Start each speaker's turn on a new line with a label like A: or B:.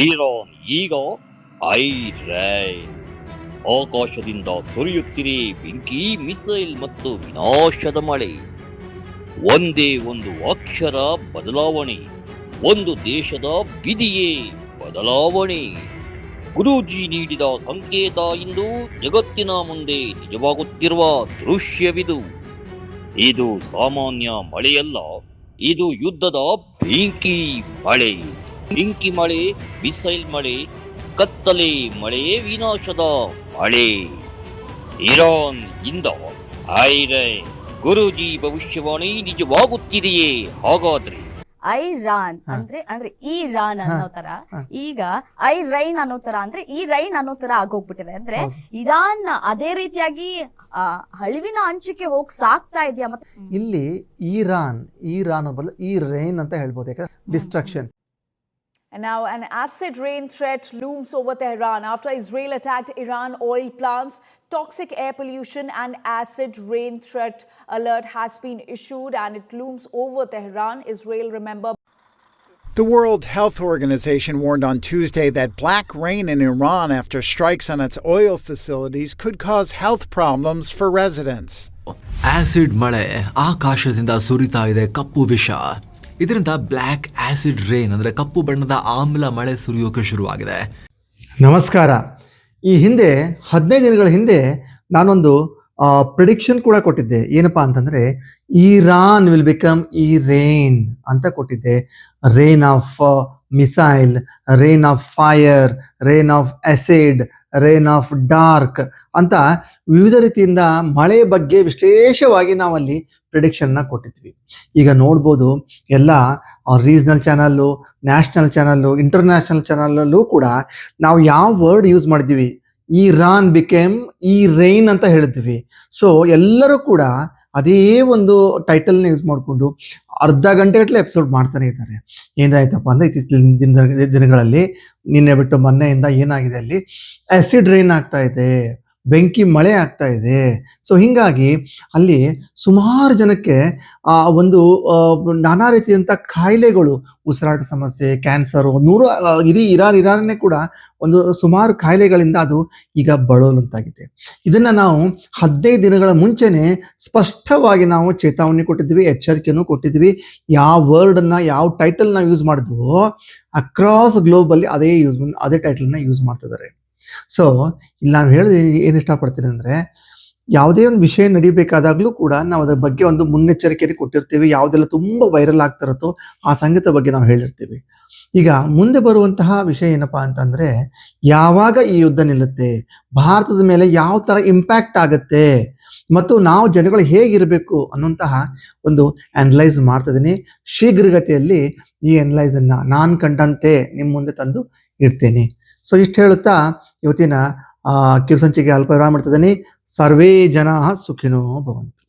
A: Iran ಈಗ ಐರೈನ್ ಆಕಾಶದಿಂದ ಸುರಿಯುತ್ತಿರೆ ಬೆಂಕಿ ಮಿಸೈಲ್ ಮತ್ತು ವಿನಾಶದ ಮಳೆ. ಒಂದೇ ಒಂದು ಅಕ್ಷರ ಬದಲಾವಣೆ, ಒಂದು ದೇಶದ ವಿಧಿಯೇ ಬದಲಾವಣೆ. ಗುರೂಜಿ ನೀಡಿದ ಸಂಕೇತ ಇಂದು ಜಗತ್ತಿನ ಮುಂದೆ ನಿಜವಾಗುತ್ತಿರುವ ದೃಶ್ಯವಿದು. ಇದು ಸಾಮಾನ್ಯ ಮಳೆಯಲ್ಲ, ಇದು ಯುದ್ಧದ ಬೆಂಕಿ ಮಳೆ. ಬೆಂಕಿ ಮಳೆ, ಮಿಸೈಲ್ ಮಳೆ, ಕತ್ತಲೆ ಮಳೆ, ವಿನಾಶದ ಮಳೆ. ಇರಾನ್ ಇಂದ ಐರನ್. ಗುರೂಜಿ ಭವಿಷ್ಯವಾಣಿ ನಿಜವಾಗುತ್ತಿದೆಯೇ ಹಾಗಾದ್ರೆ?
B: ಐರಾನ್ ಅಂದ್ರೆ ಇರಾನ್ ಅನ್ನೋ ತರ, ಈಗ ಐರೈನ್ ಅನ್ನೋ ತರ ಅಂದ್ರೆ ಈ ರೈನ್ ಅನ್ನೋ ತರ ಆಗೋಗ್ಬಿಟ್ಟಿದೆ. ಅಂದ್ರೆ ಇರಾನ್ ಅದೇ ರೀತಿಯಾಗಿ ಅಳಿವಿನ ಅಂಚಿಗೆ ಹೋಗಿ ಸಾಕ್ತಾ ಇದೆಯಾ? ಮತ್ತೆ
C: ಇಲ್ಲಿ ಇರಾನ್ ಬದಲು ಈ ರೈನ್ ಅಂತ ಹೇಳ್ಬೋದು, ಯಾಕಂದ್ರೆ destruction.
D: And now an acid rain threat looms over Tehran after Israel attacked Iran oil plants. Toxic air pollution and acid rain threat alert has been issued and it looms over Tehran. Israel, remember.
E: The World Health Organization warned on Tuesday that black rain in Iran after strikes on its oil facilities could cause health problems for residents.
F: Acid ಮಳೆ ಆಕಾಶದಿಂದ ಸುರಿತಾ ಇದೆ, ಕಪ್ಪು ವಿಷ. ಇದರಿಂದ black acid rain ಅಂದರೆ ಕಪ್ಪು ಬಣ್ಣದ ಆಮ್ಲ ಮಳೆ ಸುರಿಯೋಕೆ ಶುರುವಾಗಿದೆ.
C: ನಮಸ್ಕಾರ. ಈ ಹಿಂದೆ 15 ದಿನಗಳ ಹಿಂದೆ ನಾನೊಂದು ಪ್ರಿಡಿಕ್ಷನ್ ಕೂಡ ಕೊಟ್ಟಿದ್ದೆ. ಏನಪ್ಪಾ ಅಂತಂದ್ರೆ ಇರಾನ್ ವಿಲ್ ಬಿಕಮ್ ಈ ರೇನ್ ಅಂತ ಕೊಟ್ಟಿದ್ದೆ. Rain of missile, rain of fire, rain of acid, rain of dark ಅಂತ ವಿವಿಧ ರೀತಿಯಿಂದ ಮಳೆ ಬಗ್ಗೆ ವಿಶ್ಲೇಷವಾಗಿ ನಾವಲ್ಲಿ ಪ್ರಿಡಿಕ್ಷನ್ನ ಕೊಟ್ಟಿದ್ವಿ. ಈಗ ನೋಡ್ಬೋದು, ಎಲ್ಲ regional channel, national channel, international ಚಾನಲಲ್ಲೂ ಕೂಡ ನಾವು ಯಾವ ವರ್ಡ್ ಯೂಸ್ ಮಾಡಿದ್ವಿ, ಇರಾನ್ ಬಿಕೇಮ್ ಈ ರೈನ್ ಅಂತ ಹೇಳಿದ್ವಿ. ಸೊ ಎಲ್ಲರೂ ಕೂಡ ಅದೇ ಒಂದು ಟೈಟಲ್ನ ಯೂಸ್ ಮಾಡಿಕೊಂಡು ಅರ್ಧ ಗಂಟೆಗಟ್ಟಲೆ ಎಪಿಸೋಡ್ ಮಾಡ್ತಾನೆ ಇದ್ದಾರೆ. ಏನಾಯ್ತಪ್ಪ ಅಂದರೆ ಇತ್ತೀಚಿನ ದಿನಗಳಲ್ಲಿ ನಿನ್ನೆ ಬಿಟ್ಟು ಮೊನ್ನೆಯಿಂದ ಏನಾಗಿದೆ, ಅಲ್ಲಿ ಆಸಿಡ್ ರೈನ್ ಆಗ್ತಾ ಇದೆ, ಬೆಂಕಿ ಮಳೆ ಆಗ್ತಾ ಇದೆ. ಸೊ ಹೀಗಾಗಿ ಅಲ್ಲಿ ಸುಮಾರು ಜನಕ್ಕೆ ಒಂದು ನಾನಾ ರೀತಿಯಂಥ ಕಾಯಿಲೆಗಳು, ಉಸಿರಾಟ ಸಮಸ್ಯೆ, ಕ್ಯಾನ್ಸರು, ಇಡೀ ಇರಾನ್ನೇ ಕೂಡ ಒಂದು ಸುಮಾರು ಕಾಯಿಲೆಗಳಿಂದ ಅದು ಈಗ ಬಳಲುಂತಾಗಿದೆ. ಇದನ್ನು ನಾವು 15 ದಿನಗಳ ಮುಂಚೆನೆ ಸ್ಪಷ್ಟವಾಗಿ ನಾವು ಚೇತಾವಣೆ ಕೊಟ್ಟಿದ್ವಿ, ಎಚ್ಚರಿಕೆನೂ ಕೊಟ್ಟಿದ್ವಿ. ಯಾವ ವರ್ಡನ್ನು, ಯಾವ ಟೈಟಲ್ನ ಯೂಸ್ ಮಾಡಿದ್ವೋ ಅಕ್ರಾಸ್ ಗ್ಲೋಬಲ್ಲಿ ಅದೇ ಟೈಟಲ್ನ ಯೂಸ್ ಮಾಡ್ತಿದ್ದಾರೆ. ಸೊ ಇಲ್ಲಿ ನಾನು ಹೇಳಿದ ಏನು ಇಷ್ಟಪಡ್ತೀನಿ ಅಂದರೆ, ಯಾವುದೇ ಒಂದು ವಿಷಯ ನಡಿಬೇಕಾದಾಗಲೂ ಕೂಡ ನಾವು ಅದರ ಬಗ್ಗೆ ಒಂದು ಮುನ್ನೆಚ್ಚರಿಕೆಯನ್ನು ಕೊಟ್ಟಿರ್ತೀವಿ. ಯಾವುದೆಲ್ಲ ತುಂಬ ವೈರಲ್ ಆಗ್ತಿರುತ್ತೋ ಆ ಸಂಗೀತ ಬಗ್ಗೆ ನಾವು ಹೇಳಿರ್ತೀವಿ. ಈಗ ಮುಂದೆ ಬರುವಂತಹ ವಿಷಯ ಏನಪ್ಪಾ ಅಂತಂದರೆ, ಯಾವಾಗ ಈ ಯುದ್ಧ ನಿಲ್ಲುತ್ತೆ, ಭಾರತದ ಮೇಲೆ ಯಾವ ಥರ ಇಂಪ್ಯಾಕ್ಟ್ ಆಗುತ್ತೆ ಮತ್ತು ನಾವು ಜನಗಳು ಹೇಗಿರಬೇಕು ಅನ್ನುವಂತಹ ಒಂದು ಅನಲೈಸ್ ಮಾಡ್ತಿದ್ದೀನಿ. ಶೀಘ್ರಗತಿಯಲ್ಲಿ ಈ ಅನಲೈಸನ್ನು ನಾನು ಕಂಡಂತೆ ನಿಮ್ಮ ಮುಂದೆ ತಂದು ಇಡ್ತೇನೆ. ಸೊ ಇಷ್ಟು ಹೇಳುತ್ತಾ ಇವತ್ತಿನ ಕಿರುಸಂಚಿಕೆ ಅಲ್ಪ ವಿರಾಮ ಮಾಡ್ತಿದ್ದೀನಿ. ಸರ್ವೇ ಜನ ಸುಖಿನೋ ಭವಂತು.